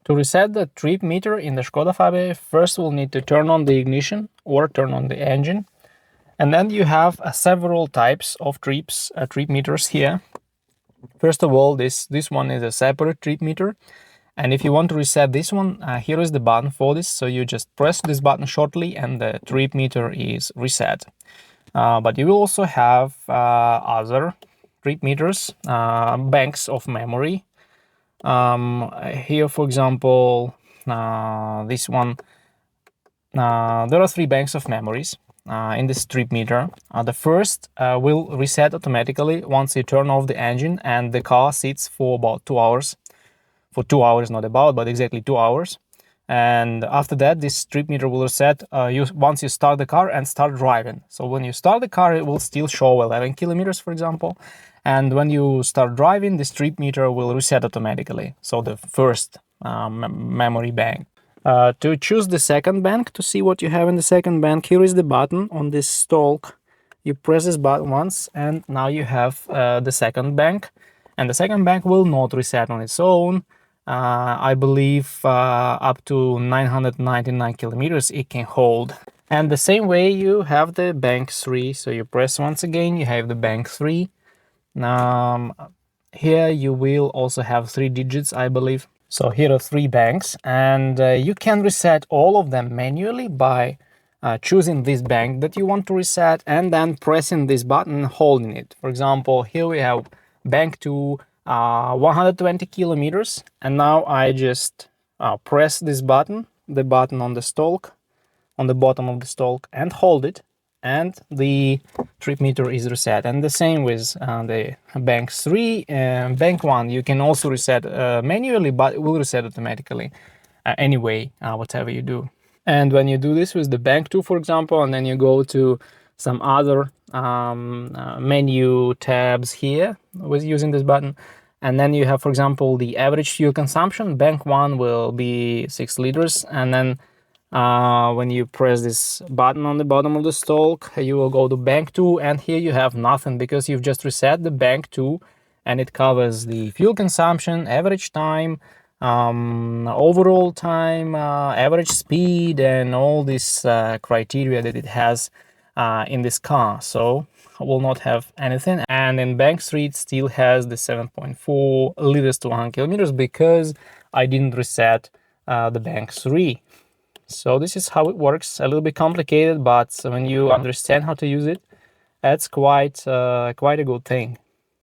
To reset the trip meter in the Skoda Fabia, first we'll need to turn on the ignition or turn on the engine. And then you have several types of trip meters here. First of all, this one is a separate trip meter. And if you want to reset this one, here is the button for this. So you just press this button shortly and the trip meter is reset. But you will also have other trip meters, banks of memory. Here, for example, this one, there are 3 banks of memories in this trip meter. The first will reset automatically once you turn off the engine and the car sits for about 2 hours. For 2 hours, not about, but exactly 2 hours. And after that, this trip meter will reset once you start the car and start driving. So when you start the car, it will still show 11 kilometers, for example. And when you start driving, this trip meter will reset automatically. So the first memory bank. To choose the second bank, to see what you have in the second bank, here is the button on this stalk. You press this button once, and now you have the second bank. And the second bank will not reset on its own. I believe up to 999 kilometers it can hold. And the same way you have the bank 3. So you press once again, you have the bank 3. Here you will also have 3 digits, I believe. So here are 3 banks, and you can reset all of them manually by choosing this bank that you want to reset and then pressing this button, holding it. For example, here we have bank 2, 120 kilometers, and now I just press this button, the button on the stalk, on the bottom of the stalk, and hold it, and the trip meter is reset. And the same with the bank 3 and bank 1. You can also reset manually, but it will reset automatically anyway, whatever you do. And when you do this with the bank 2, for example, and then you go to some other menu tabs here with using this button, and then you have, for example, the average fuel consumption. Bank 1 will be 6 liters, and then when you press this button on the bottom of the stalk, you will go to bank 2, and here you have nothing because you've just reset the bank 2, and it covers the fuel consumption, average time, overall time, average speed, and all this criteria that it has in this car. So I will not have anything. And in bank 3 it still has the 7.4 liters to 100 kilometers because I didn't reset the bank 3. So this is how it works. A little bit complicated, but when you understand how to use it, that's quite a good thing.